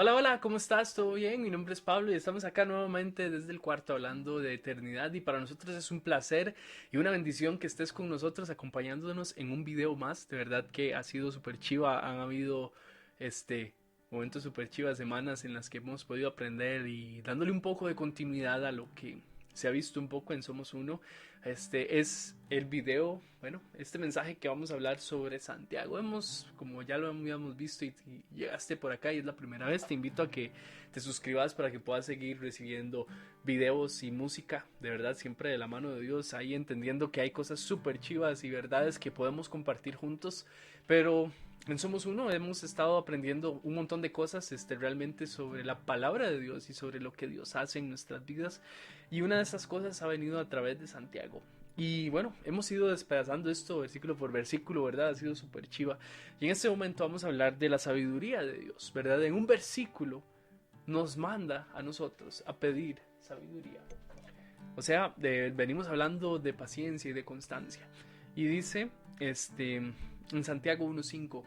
Hola, hola, ¿cómo estás? ¿Todo bien? Mi nombre es Pablo y estamos acá nuevamente desde el cuarto hablando de eternidad y para nosotros es un placer y una bendición que estés con nosotros acompañándonos en un video más. De verdad que ha sido súper chiva, han habido este momentos súper chivas, semanas en las que hemos podido aprender y dándole un poco de continuidad a lo que se ha visto un poco en Somos Uno. Este es el video, bueno, este mensaje que vamos a hablar sobre Santiago. Como ya lo habíamos visto y llegaste por acá y es la primera vez, te invito a que te suscribas para que puedas seguir recibiendo videos y música, de verdad, siempre de la mano de Dios, ahí entendiendo que hay cosas súper chivas y verdades que podemos compartir juntos, pero en Somos Uno hemos estado aprendiendo un montón de cosas realmente sobre la palabra de Dios y sobre lo que Dios hace en nuestras vidas. Y una de esas cosas ha venido a través de Santiago. Y bueno, hemos ido despedazando esto versículo por versículo, ¿verdad? Ha sido súper chiva. Y en este momento vamos a hablar de la sabiduría de Dios, ¿verdad? En un versículo nos manda a nosotros a pedir sabiduría. O sea, venimos hablando de paciencia y de constancia. Y dice, en Santiago 1.5,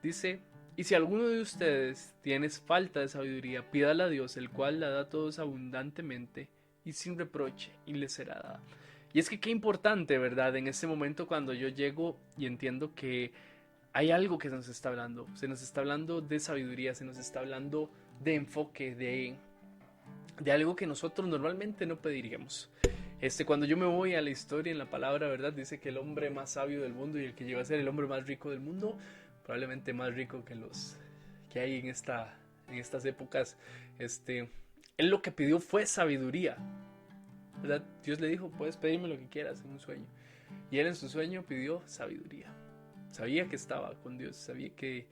dice, y si alguno de ustedes tiene falta de sabiduría, pídala a Dios, el cual la da a todos abundantemente y sin reproche, y le será dada. Y es que qué importante, ¿verdad? En este momento cuando yo llego y entiendo que hay algo que nos está hablando. Se nos está hablando de sabiduría, se nos está hablando de enfoque, de algo que nosotros normalmente no pediríamos. Cuando yo me voy a la historia en la palabra, ¿verdad? Dice que el hombre más sabio del mundo y el que llegó a ser el hombre más rico del mundo, probablemente más rico que los que hay en estas épocas, él lo que pidió fue sabiduría, ¿verdad? Dios le dijo, puedes pedirme lo que quieras en un sueño. Y él en su sueño pidió sabiduría. Sabía que estaba con Dios, sabía que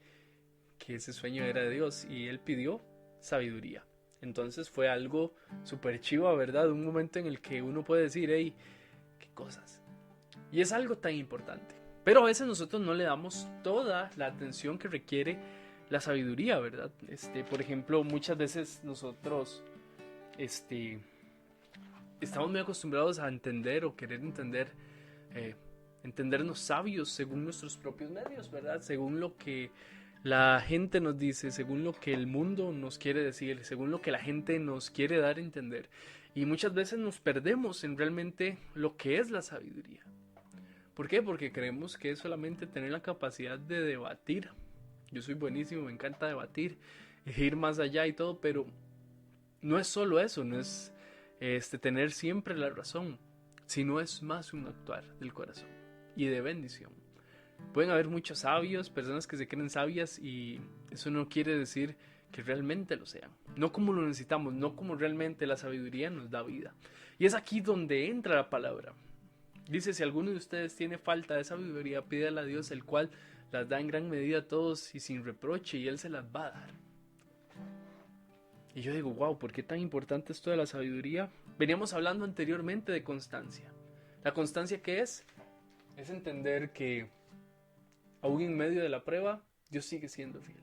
ese sueño era de Dios y él pidió sabiduría. Entonces fue algo súper chivo, ¿verdad? Un momento en el que uno puede decir, hey, qué cosas. Y es algo tan importante. Pero a veces nosotros no le damos toda la atención que requiere la sabiduría, ¿verdad? Por ejemplo, muchas veces nosotros, este, estamos muy acostumbrados a entender o querer entender, eh, entendernos sabios según nuestros propios medios, ¿verdad? Según lo que la gente nos dice, según lo que el mundo nos quiere decir, según lo que la gente nos quiere dar a entender. Y muchas veces nos perdemos en realmente lo que es la sabiduría. ¿Por qué? Porque creemos que es solamente tener la capacidad de debatir. Yo soy buenísimo, me encanta debatir, ir más allá y todo, pero no es solo eso, no es tener siempre la razón, sino es más un actuar del corazón y de bendición. Pueden haber muchos sabios, personas que se creen sabias y eso no quiere decir que realmente lo sean. No como lo necesitamos, no como realmente la sabiduría nos da vida. Y es aquí donde entra la palabra. Dice, si alguno de ustedes tiene falta de sabiduría, pídale a Dios, el cual las da en gran medida a todos y sin reproche, y Él se las va a dar. Y yo digo, wow, ¿por qué tan importante esto de la sabiduría? Veníamos hablando anteriormente de constancia. ¿La constancia qué es? Es entender que aún en medio de la prueba, Dios sigue siendo fiel.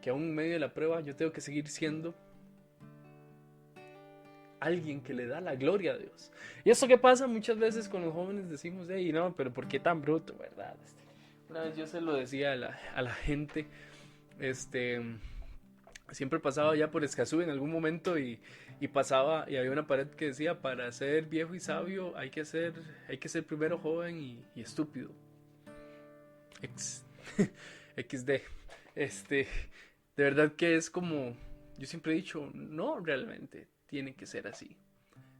Que aún en medio de la prueba yo tengo que seguir siendo alguien que le da la gloria a Dios. Y eso que pasa muchas veces con los jóvenes decimos, hey, no, pero ¿por qué tan bruto, verdad? Una vez yo se lo decía a la gente, este, siempre pasaba ya por Escazú en algún momento y pasaba y había una pared que decía, para ser viejo y sabio hay que ser primero joven y estúpido. X, XD. Este, de verdad que es como, yo siempre he dicho, no realmente tiene que ser así.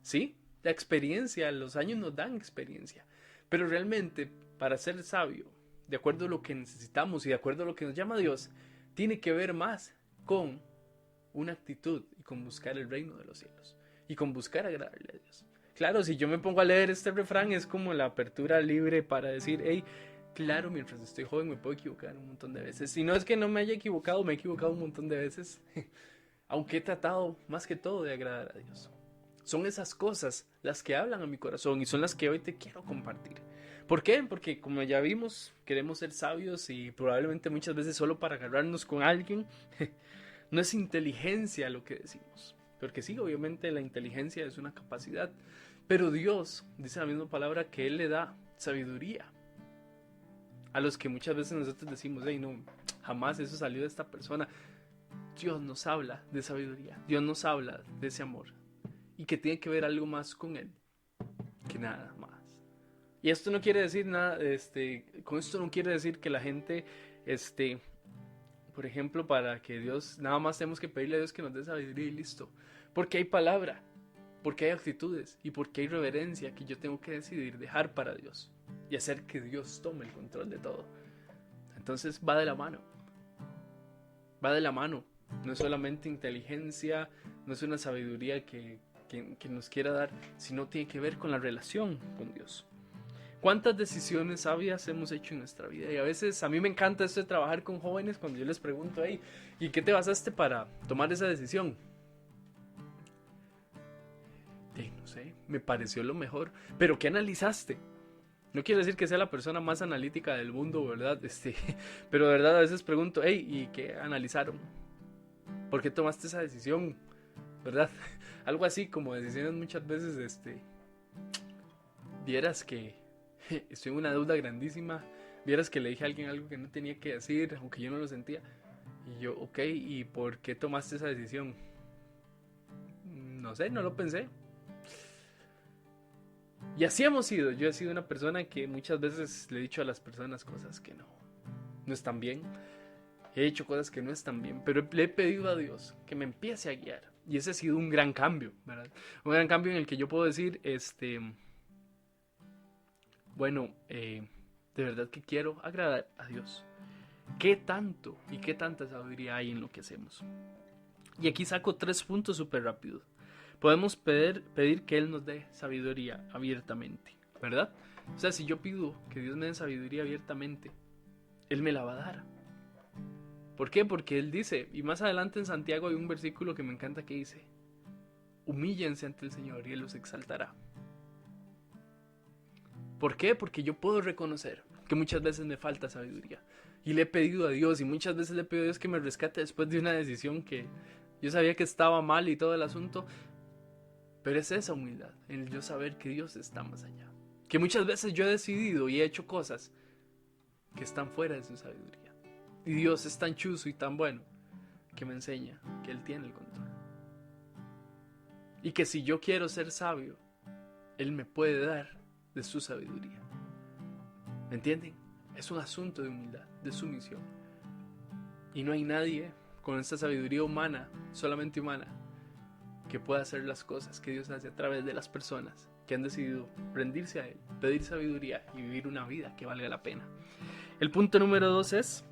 Sí, la experiencia, los años nos dan experiencia, pero realmente para ser sabio, de acuerdo a lo que necesitamos y de acuerdo a lo que nos llama Dios, tiene que ver más con una actitud y con buscar el reino de los cielos y con buscar agradarle a Dios. Claro, si yo me pongo a leer este refrán es como la apertura libre para decir, hey, claro, mientras estoy joven me puedo equivocar un montón de veces. Si no es que no me haya equivocado, me he equivocado un montón de veces, aunque he tratado más que todo de agradar a Dios. Son esas cosas las que hablan a mi corazón y son las que hoy te quiero compartir. ¿Por qué? Porque como ya vimos, queremos ser sabios y probablemente muchas veces solo para agarrarnos con alguien. No es inteligencia lo que decimos. Porque sí, obviamente la inteligencia es una capacidad. Pero Dios, dice la misma palabra, que Él le da sabiduría. A los que muchas veces nosotros decimos, hey, no, jamás eso salió de esta persona. Dios nos habla de sabiduría, Dios nos habla de ese amor y que tiene que ver algo más con Él que nada más. Y esto no quiere decir nada, con esto no quiere decir que la gente, por ejemplo, para que Dios, nada más tenemos que pedirle a Dios que nos dé sabiduría y listo. Porque hay palabra, porque hay actitudes y porque hay reverencia que yo tengo que decidir dejar para Dios y hacer que Dios tome el control de todo. Entonces va de la mano, va de la mano. No es solamente inteligencia, no es una sabiduría que nos quiera dar, sino tiene que ver con la relación con Dios. ¿Cuántas decisiones sabias hemos hecho en nuestra vida? Y a veces a mí me encanta esto de trabajar con jóvenes cuando yo les pregunto, hey, ¿y qué te basaste para tomar esa decisión? No sé, me pareció lo mejor. ¿Pero qué analizaste? No quiere decir que sea la persona más analítica del mundo, ¿verdad? Pero de verdad a veces pregunto, hey, ¿y qué analizaron? ¿Por qué tomaste esa decisión? ¿Verdad? Algo así como decisiones muchas veces, vieras que estoy en una deuda grandísima, vieras que le dije a alguien algo que no tenía que decir, aunque yo no lo sentía. Y yo, ok, ¿y por qué tomaste esa decisión? No sé, no lo pensé. Y así hemos sido. Yo he sido una persona que muchas veces le he dicho a las personas cosas que no están bien. He hecho cosas que no están bien, pero le he pedido a Dios que me empiece a guiar. Y ese ha sido un gran cambio, ¿verdad? Un gran cambio en el que yo puedo decir, bueno, de verdad que quiero agradar a Dios. ¿Qué tanto y qué tanta sabiduría hay en lo que hacemos? Y aquí saco 3 puntos súper rápidos. Podemos pedir que Él nos dé sabiduría abiertamente, ¿verdad? O sea, si yo pido que Dios me dé sabiduría abiertamente, Él me la va a dar. ¿Por qué? Porque Él dice, y más adelante en Santiago hay un versículo que me encanta que dice, humíllense ante el Señor y Él los exaltará. ¿Por qué? Porque yo puedo reconocer que muchas veces me falta sabiduría. Y le he pedido a Dios, y muchas veces le he pedido a Dios que me rescate después de una decisión que yo sabía que estaba mal y todo el asunto. Pero es esa humildad, el yo saber que Dios está más allá. Que muchas veces yo he decidido y he hecho cosas que están fuera de su sabiduría. Y Dios es tan chuzo y tan bueno que me enseña que Él tiene el control. Y que si yo quiero ser sabio, Él me puede dar de su sabiduría. ¿Me entienden? Es un asunto de humildad, de sumisión. Y no hay nadie con esta sabiduría humana, solamente humana, que pueda hacer las cosas que Dios hace a través de las personas que han decidido rendirse a Él, pedir sabiduría y vivir una vida que valga la pena. El punto número 2 es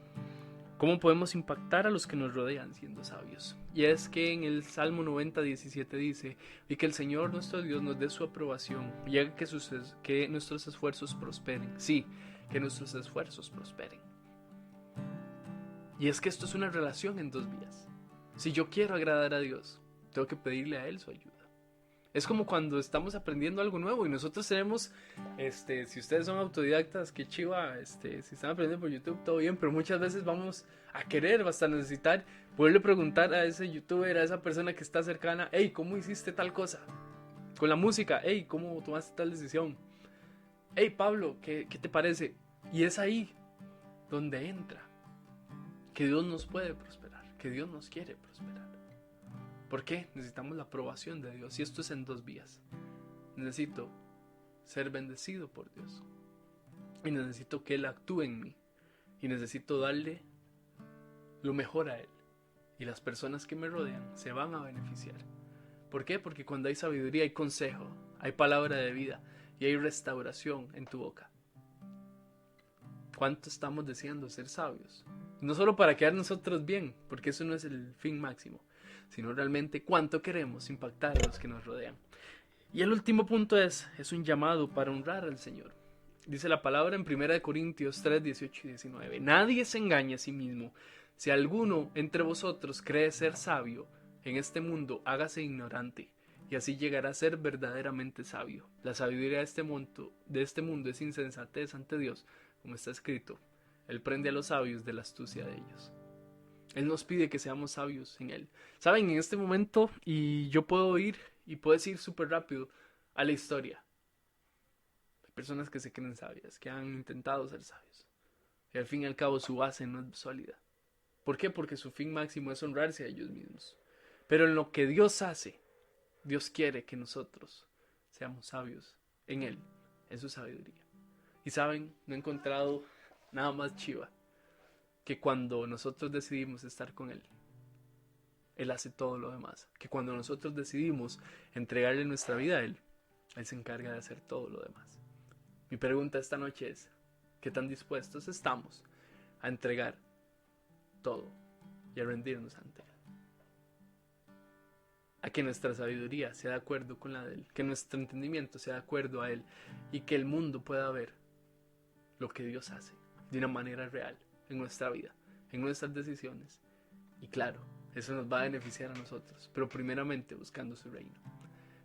cómo podemos impactar a los que nos rodean siendo sabios. Y es que en el Salmo 90:17 dice, y que el Señor nuestro Dios nos dé su aprobación y haga que nuestros esfuerzos prosperen. Sí, que nuestros esfuerzos prosperen. Y es que esto es una relación en 2 vías. Si yo quiero agradar a Dios, tengo que pedirle a Él su ayuda. Es como cuando estamos aprendiendo algo nuevo y nosotros tenemos, si ustedes son autodidactas, qué chiva, si están aprendiendo por YouTube, todo bien, pero muchas veces vamos a querer, hasta necesitar, poderle preguntar a ese youtuber, a esa persona que está cercana, hey, ¿cómo hiciste tal cosa? Con la música, hey, ¿cómo tomaste tal decisión? Hey, Pablo, ¿qué te parece? Y es ahí donde entra que Dios nos puede prosperar, que Dios nos quiere prosperar. ¿Por qué? Necesitamos la aprobación de Dios. Y esto es en 2 vías. Necesito ser bendecido por Dios. Y necesito que Él actúe en mí. Y necesito darle lo mejor a Él. Y las personas que me rodean se van a beneficiar. ¿Por qué? Porque cuando hay sabiduría hay consejo, hay palabra de vida y hay restauración en tu boca. ¿Cuánto estamos deseando ser sabios? No solo para quedar nosotros bien, porque eso no es el fin máximo, sino realmente cuánto queremos impactar a los que nos rodean. Y el último punto es un llamado para honrar al Señor. Dice la palabra en 1 Corintios 3, 18 y 19. Nadie se engaña a sí mismo. Si alguno entre vosotros cree ser sabio en este mundo, hágase ignorante, y así llegará a ser verdaderamente sabio. La sabiduría de este mundo es insensatez ante Dios, como está escrito. Él prende a los sabios de la astucia de ellos. Él nos pide que seamos sabios en Él. Saben, en este momento, y yo puedo ir, y puedes ir súper rápido a la historia. Hay personas que se creen sabias, que han intentado ser sabios. Y al fin y al cabo su base no es sólida. ¿Por qué? Porque su fin máximo es honrarse a ellos mismos. Pero en lo que Dios hace, Dios quiere que nosotros seamos sabios en Él, en su sabiduría. Y saben, no he encontrado nada más chiva que cuando nosotros decidimos estar con Él, Él hace todo lo demás. Que cuando nosotros decidimos entregarle nuestra vida a Él, Él se encarga de hacer todo lo demás. Mi pregunta esta noche es, ¿qué tan dispuestos estamos a entregar todo y a rendirnos ante Él? A que nuestra sabiduría sea de acuerdo con la de Él, que nuestro entendimiento sea de acuerdo a Él y que el mundo pueda ver lo que Dios hace de una manera real en nuestra vida, en nuestras decisiones. Y claro, eso nos va a beneficiar a nosotros, pero primeramente buscando su reino.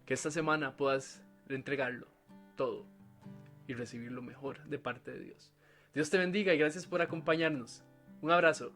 Que esta semana puedas entregarlo todo y recibir lo mejor de parte de Dios. Dios te bendiga y gracias por acompañarnos. Un abrazo.